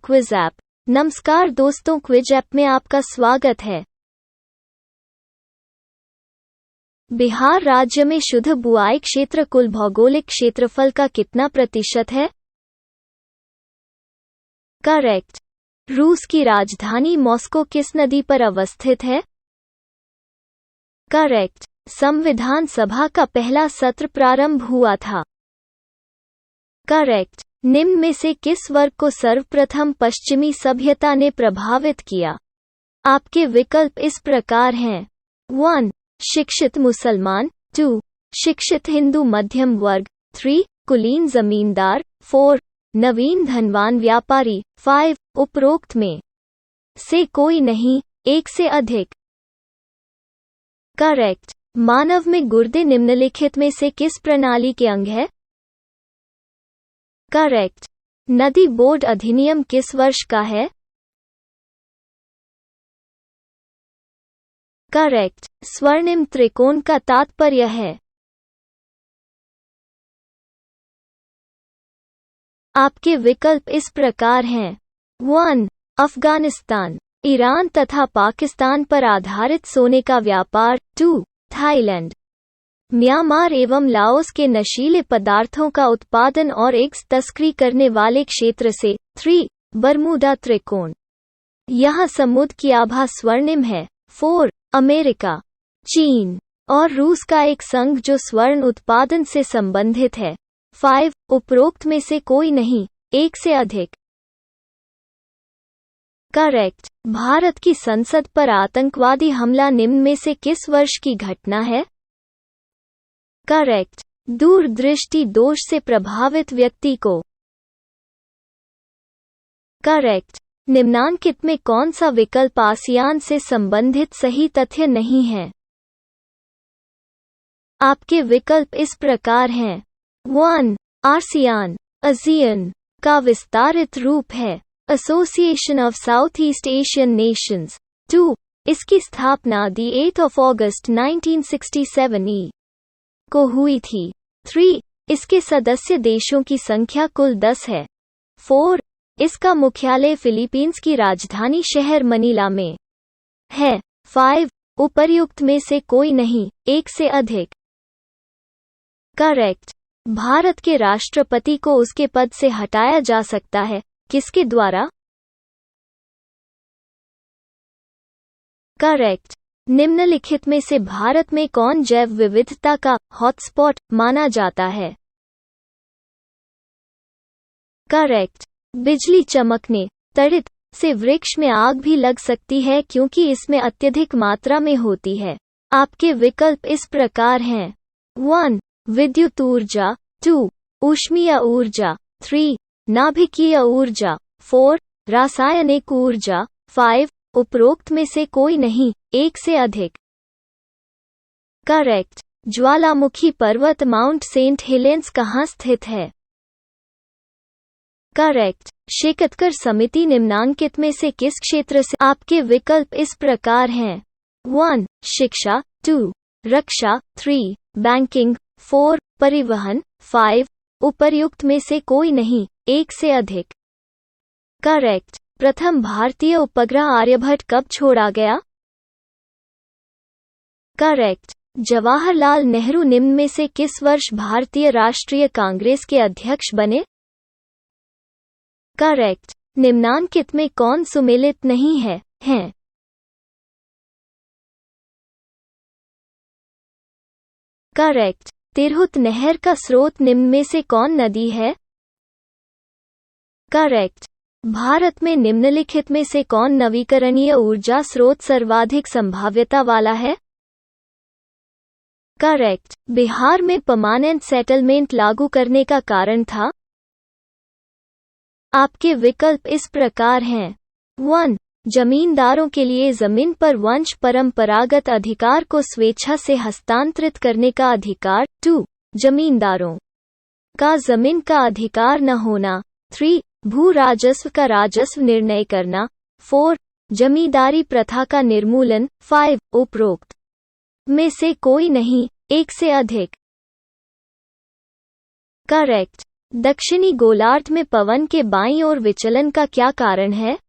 Quiz app. नमस्कार दोस्तों, quiz app में आपका स्वागत है। बिहार राज्य में शुद्ध बुआई क्षेत्र कुल भौगोलिक क्षेत्रफल का कितना प्रतिशत है? करेक्ट। रूस की राजधानी मॉस्को किस नदी पर अवस्थित है? करेक्ट। संविधान सभा का पहला सत्र प्रारंभ हुआ था? करेक्ट। निम्न में से किस वर्ग को सर्वप्रथम पश्चिमी सभ्यता ने प्रभावित किया? आपके विकल्प इस प्रकार हैं। 1. शिक्षित मुसलमान, 2. शिक्षित हिंदू मध्यम वर्ग, 3. कुलीन जमींदार, 4. नवीन धनवान व्यापारी, 5. उपरोक्त में से कोई नहीं, एक से अधिक। करेक्ट। मानव में गुर्दे निम्नलिखित में से किस प्रणाली के अंग है? करेक्ट। नदी बोर्ड अधिनियम किस वर्ष का है? करेक्ट। स्वर्णिम त्रिकोण का तात्पर्य है? आपके विकल्प इस प्रकार हैं। 1. अफगानिस्तान, ईरान तथा पाकिस्तान पर आधारित सोने का व्यापार, 2. थाईलैंड, म्यांमार एवं लाओस के नशीले पदार्थों का उत्पादन और एग्स तस्करी करने वाले क्षेत्र से, 3. बरमूडा त्रिकोण, यहाँ समुद्र की आभा स्वर्णिम है, 4. अमेरिका, चीन और रूस का एक संघ जो स्वर्ण उत्पादन से संबंधित है, 5. उपरोक्त में से कोई नहीं, एक से अधिक। करेक्ट। भारत की संसद पर आतंकवादी हमला निम्न में से किस वर्ष की घटना है? करेक्ट। दूरदृष्टि दोष से प्रभावित व्यक्ति को। करेक्ट। निम्नांकित में कौन सा विकल्प आसियान से संबंधित सही तथ्य नहीं है? आपके विकल्प इस प्रकार हैं। 1. आसियान, ASEAN का विस्तारित रूप है, association of south east Asian Nations. 2. इसकी स्थापना 8 अगस्त 1967 को हुई थी। 3. इसके सदस्य देशों की संख्या कुल 10 है। 4. इसका मुख्यालय फिलीपींस की राजधानी शहर मनीला में है। 5. उपर्युक्त में से कोई नहीं, एक से अधिक। करेक्ट। भारत के राष्ट्रपति को उसके पद से हटाया जा सकता है, किसके द्वारा? करेक्ट। निम्नलिखित में से भारत में कौन जैव विविधता का हॉटस्पॉट माना जाता है? करेक्ट। बिजली चमकने, तड़ित से वृक्ष में आग भी लग सकती है क्योंकि इसमें अत्यधिक मात्रा में होती है। आपके विकल्प इस प्रकार हैं। 1. विद्युत ऊर्जा, 2. ऊष्मीय ऊर्जा, 3. नाभिकीय ऊर्जा, 4. रासायनिक ऊर्जा, 5. उपरोक्त में से कोई नहीं, एक से अधिक। करेक्ट। ज्वालामुखी पर्वत माउंट सेंट हेलेंस कहाँ स्थित है? करेक्ट। शेकतकर समिति निम्नांकित में से किस क्षेत्र से? आपके विकल्प इस प्रकार हैं। 1. शिक्षा, 2. रक्षा, 3. बैंकिंग, 4. परिवहन, 5. उपर्युक्त में से कोई नहीं, एक से अधिक। करेक्ट। प्रथम भारतीय उपग्रह आर्यभट्ट कब छोड़ा गया? करेक्ट। जवाहरलाल नेहरू निम्न में से किस वर्ष भारतीय राष्ट्रीय कांग्रेस के अध्यक्ष बने? करेक्ट। निम्नांकित में कौन सुमेलित नहीं है, हैं? करेक्ट। तिरहुत नहर का स्रोत निम्न में से कौन नदी है? करेक्ट। भारत में निम्नलिखित में से कौन नवीकरणीय ऊर्जा स्रोत सर्वाधिक संभाव्यता वाला है? करेक्ट। बिहार में परमानेंट सेटलमेंट लागू करने का कारण था? आपके विकल्प इस प्रकार हैं। 1. जमींदारों के लिए जमीन पर वंश परंपरागत अधिकार को स्वेच्छा से हस्तांतरित करने का अधिकार, 2. जमींदारों का जमीन का अधिकार न होना, 3. भू राजस्व का राजस्व निर्णय करना, 4. जमींदारी प्रथा का निर्मूलन, 5. उपरोक्त में से कोई नहीं, एक से अधिक। करेक्ट। दक्षिणी गोलार्ध में पवन के बाईं ओर विचलन का क्या कारण है?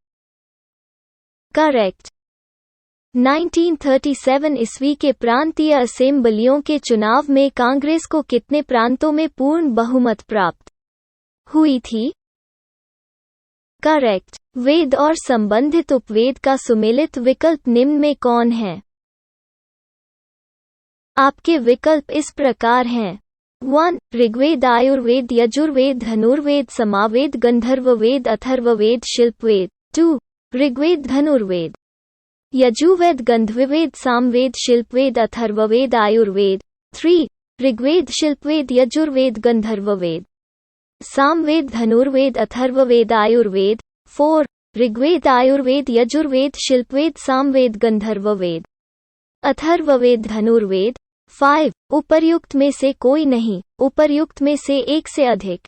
करेक्ट। 1937 ईस्वी के प्रांतीय असेंबलियों के चुनाव में कांग्रेस को कितने प्रांतों में पूर्ण बहुमत प्राप्त हुई थी? करेक्ट। वेद और संबंधित उपवेद का सुमेलित विकल्प निम्न में कौन है? आपके विकल्प इस प्रकार हैं। 1. ऋग्वेद, आयुर्वेद, यजुर्वेद, धनुर्वेद, समावेद, गंधर्ववेद, अथर्ववेद, शिल्पवेद। 2. ऋग्वेद, धनुर्वेद, यजुर्वेद, गंधर्ववेद, सामवेद, शिल्पवेद, अथर्ववेद, आयुर्वेद। 3. ऋग्वेद, शिल्पवेद, यजुर्वेद, गंधर्ववेद, सामवेद, धनुर्वेद, अथर्ववेद, आयुर्वेद। 4. ऋग्वेद, आयुर्वेद, यजुर्वेद, शिल्पवेद, सामवेद, गंधर्ववेद, अथर्ववेद, धनुर्वेद। 5. उपर्युक्त में से कोई नहीं, उपर्युक्त में से एक से अधिक।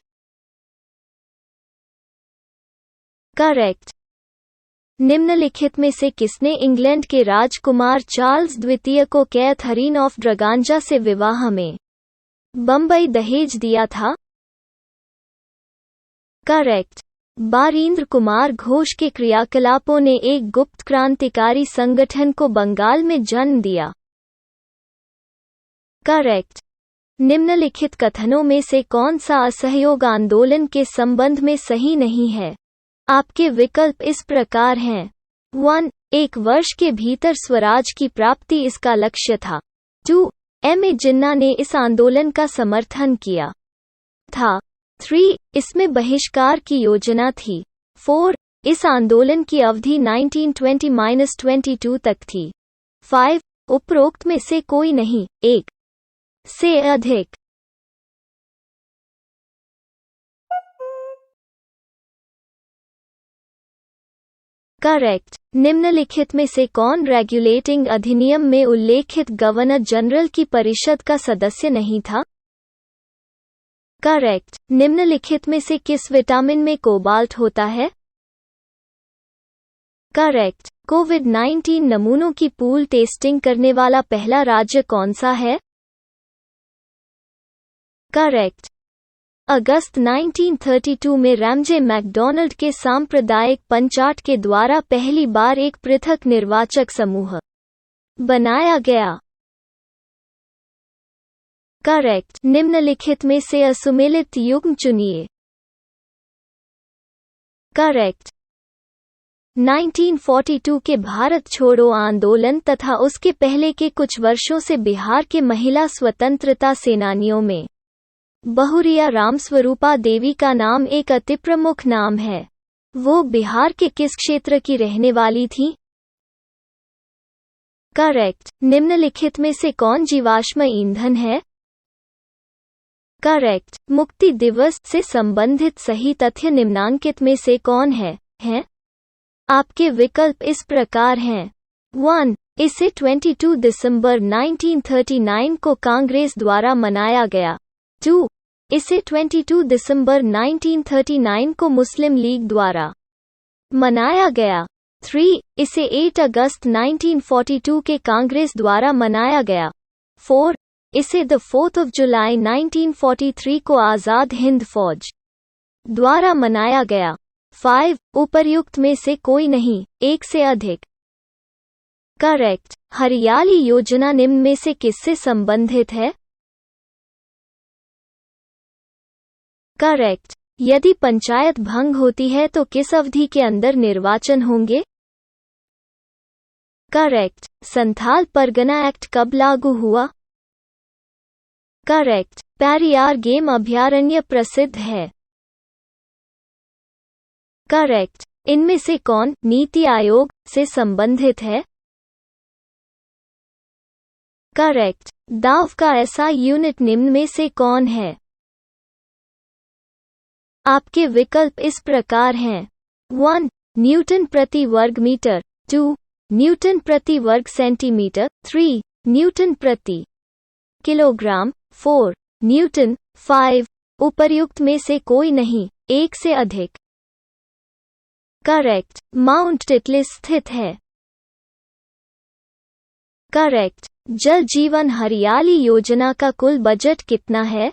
करेक्ट। निम्नलिखित में से किसने इंग्लैंड के राजकुमार चार्ल्स द्वितीय को कैथरीन ऑफ ड्रगांजा से विवाह में बंबई दहेज दिया था? करेक्ट। बारींद्र कुमार घोष के क्रियाकलापों ने एक गुप्त क्रांतिकारी संगठन को बंगाल में जन्म दिया। करेक्ट। निम्नलिखित कथनों में से कौन सा असहयोग आंदोलन के संबंध में सही नहीं है? आपके विकल्प इस प्रकार हैं। 1. एक वर्ष के भीतर स्वराज की प्राप्ति इसका लक्ष्य था। 2. एम.ए. जिन्ना ने इस आंदोलन का समर्थन किया था। 3. इसमें बहिष्कार की योजना थी। 4. इस आंदोलन की अवधि 1920-22 तक थी। 5. उपरोक्त में से कोई नहीं, एक से अधिक। करेक्ट। निम्नलिखित में से कौन रेगुलेटिंग अधिनियम में उल्लेखित गवर्नर जनरल की परिषद का सदस्य नहीं था? करेक्ट। निम्नलिखित में से किस विटामिन में कोबाल्ट होता है? करेक्ट। कोविड-19 नमूनों की पूल टेस्टिंग करने वाला पहला राज्य कौन सा है? करेक्ट। अगस्त 1932 में रैमजे मैकडॉनल्ड के सांप्रदायिक पंचाट के द्वारा पहली बार एक पृथक निर्वाचक समूह बनाया गया। करेक्ट। निम्नलिखित में से असुमेलित युग्म चुनिए। करेक्ट। 1942 के भारत छोड़ो आंदोलन तथा उसके पहले के कुछ वर्षों से बिहार के महिला स्वतंत्रता सेनानियों में बहुरिया रामस्वरूपा देवी का नाम एक अति प्रमुख नाम है। वो बिहार के किस क्षेत्र की रहने वाली थी? करेक्ट। निम्नलिखित में से कौन जीवाश्म ईंधन है? करेक्ट। मुक्ति दिवस से संबंधित सही तथ्य निम्नांकित में से कौन है? आपके विकल्प इस प्रकार हैं। 1. इसे 22 दिसंबर 1939 को कांग्रेस द्वारा मनाया गया। 2. इसे 22 दिसंबर 1939 को मुस्लिम लीग द्वारा मनाया गया। 3. इसे 8 अगस्त 1942 के कांग्रेस द्वारा मनाया गया। 4. इसे द 4th of July 1943 को आज़ाद हिंद फौज द्वारा मनाया गया। 5. उपर्युक्त में से कोई नहीं, एक से अधिक। करेक्ट। हरियाली योजना निम्न में से किससे संबंधित है? करेक्ट। यदि पंचायत भंग होती है तो किस अवधि के अंदर निर्वाचन होंगे? करेक्ट। संथाल परगना एक्ट कब लागू हुआ? करेक्ट। पेरियार गेम अभयारण्य प्रसिद्ध है। करेक्ट। इनमें से कौन नीति आयोग से संबंधित है? करेक्ट। दाव का ऐसा यूनिट निम्न में से कौन है? आपके विकल्प इस प्रकार हैं। 1. न्यूटन प्रति वर्ग मीटर। 2. न्यूटन प्रति वर्ग सेंटीमीटर। 3. न्यूटन प्रति किलोग्राम। 4. न्यूटन। 5. उपर्युक्त में से कोई नहीं, एक से अधिक। करेक्ट। माउंट टिटलिस स्थित है। करेक्ट। जल जीवन हरियाली योजना का कुल बजट कितना है?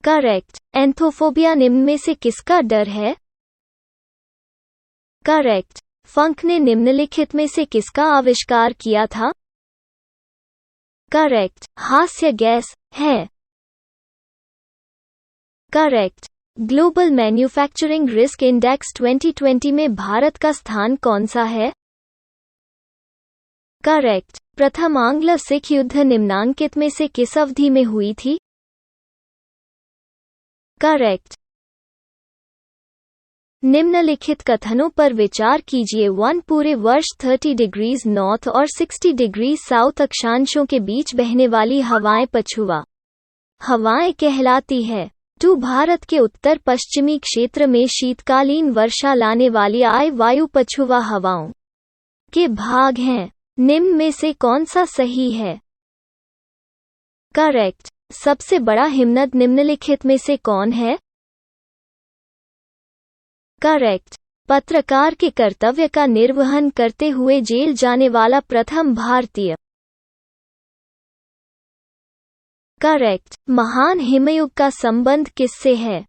करेक्ट। एंथोफोबिया निम्न में से किसका डर है? करेक्ट। फंक ने निम्नलिखित में से किसका आविष्कार किया था? करेक्ट। हास्य गैस है। Correct. Global manufacturing risk index 2020 में भारत का स्थान कौन सा है? करेक्ट। प्रथम आंग्ल सिख युद्ध निम्नांकित में से किस अवधि में हुई थी? करेक्ट। निम्नलिखित कथनों पर विचार कीजिए। 1 पूरे वर्ष 30 डिग्रीज नॉर्थ और 60 डिग्रीज साउथ अक्षांशों के बीच बहने वाली हवाएं पछुआ हवाएं कहलाती है। 2 भारत के उत्तर पश्चिमी क्षेत्र में शीतकालीन वर्षा लाने वाली वायु पछुआ हवाओं के भाग हैं। निम्न में से कौन सा सही है? करेक्ट। सबसे बड़ा हिमनद निम्नलिखित में से कौन है? करेक्ट। पत्रकार के कर्तव्य का निर्वहन करते हुए जेल जाने वाला प्रथम भारतीय। करेक्ट। महान हिमयुग का संबंध किससे है?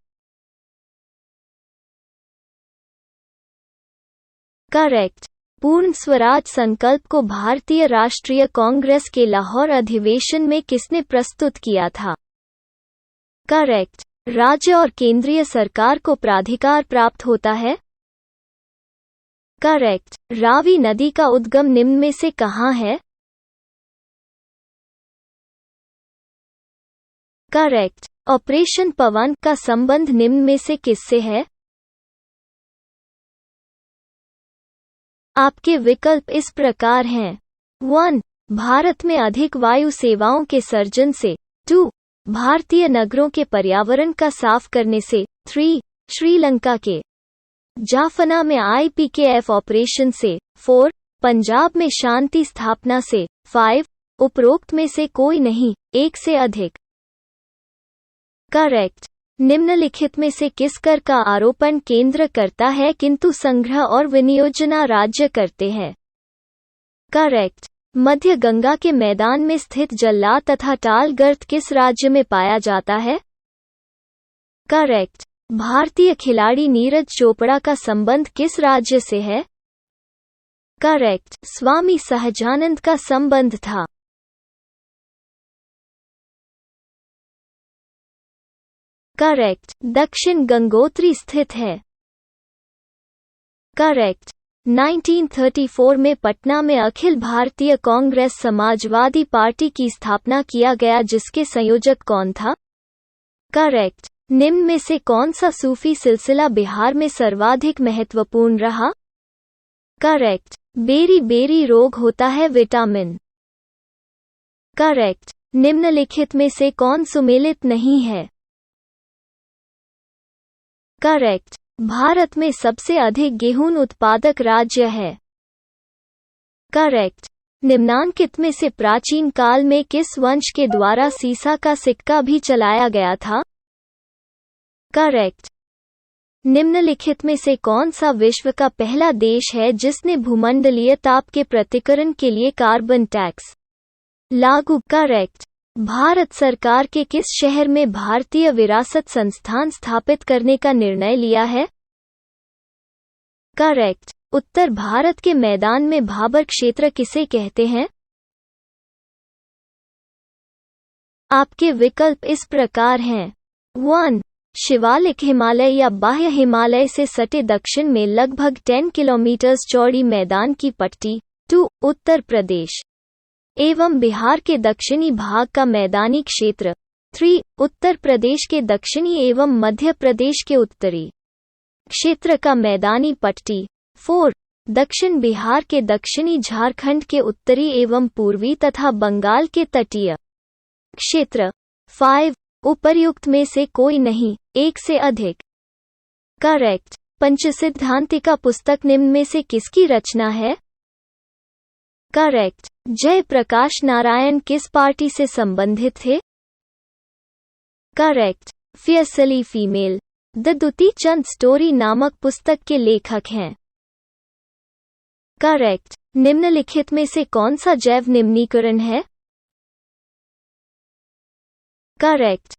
करेक्ट। पूर्ण स्वराज संकल्प को भारतीय राष्ट्रीय कांग्रेस के लाहौर अधिवेशन में किसने प्रस्तुत किया था? करेक्ट। राज्य और केंद्रीय सरकार को प्राधिकार प्राप्त होता है? करेक्ट। रावी नदी का उद्गम निम्न में से कहाँ है? करेक्ट। ऑपरेशन पवन का संबंध निम्न में से किससे है? आपके विकल्प इस प्रकार हैं। 1. भारत में अधिक वायु सेवाओं के सर्जन से। 2. भारतीय नगरों के पर्यावरण का साफ करने से। 3. श्रीलंका के जाफना में IPKF ऑपरेशन से। 4. पंजाब में शांति स्थापना से। 5. उपरोक्त में से कोई नहीं, एक से अधिक। करेक्ट। निम्नलिखित में से किस कर का आरोपण केंद्र करता है किंतु संग्रह और विनियोजना राज्य करते हैं? करेक्ट। मध्य गंगा के मैदान में स्थित जल्ला तथा टाल गर्त किस राज्य में पाया जाता है? करेक्ट। भारतीय खिलाड़ी नीरज चोपड़ा का संबंध किस राज्य से है? करेक्ट। स्वामी सहजानंद का संबंध था। करेक्ट। दक्षिण गंगोत्री स्थित है। करेक्ट। 1934 में पटना में अखिल भारतीय कांग्रेस समाजवादी पार्टी की स्थापना किया गया जिसके संयोजक कौन था? करेक्ट। निम्न में से कौन सा सूफी सिलसिला बिहार में सर्वाधिक महत्वपूर्ण रहा? करेक्ट। बेरी बेरी रोग होता है विटामिन। करेक्ट। निम्नलिखित में से कौन सुमेलित नहीं है? करेक्ट। भारत में सबसे अधिक गेहूं उत्पादक राज्य है। करेक्ट। निम्नांकित में से प्राचीन काल में किस वंश के द्वारा सीसा का सिक्का भी चलाया गया था? करेक्ट। निम्नलिखित में से कौन सा विश्व का पहला देश है जिसने भूमंडलीय ताप के प्रतिकरण के लिए कार्बन टैक्स लागू? करेक्ट। भारत सरकार के किस शहर में भारतीय विरासत संस्थान स्थापित करने का निर्णय लिया है? करेक्ट। उत्तर भारत के मैदान में भाबर क्षेत्र किसे कहते हैं? आपके विकल्प इस प्रकार हैं। 1. शिवालिक हिमालय या बाह्य हिमालय से सटे दक्षिण में लगभग 10 किलोमीटर चौड़ी मैदान की पट्टी। 2. उत्तर प्रदेश एवं बिहार के दक्षिणी भाग का मैदानी क्षेत्र। 3. उत्तर प्रदेश के दक्षिणी एवं मध्य प्रदेश के उत्तरी क्षेत्र का मैदानी पट्टी। 4. दक्षिण बिहार के दक्षिणी झारखंड के उत्तरी एवं पूर्वी तथा बंगाल के तटीय क्षेत्र। 5. उपर्युक्त में से कोई नहीं, एक से अधिक। करेक्ट। पंचसिद्धांतिका पुस्तक निम्न में से किसकी रचना है? करेक्ट। जय प्रकाश नारायण किस पार्टी से संबंधित थे? Correct. Fiercely female the Dutee Chand story नामक पुस्तक के लेखक हैं। करेक्ट। निम्नलिखित में से कौन सा जैव निम्नीकरण है? करेक्ट।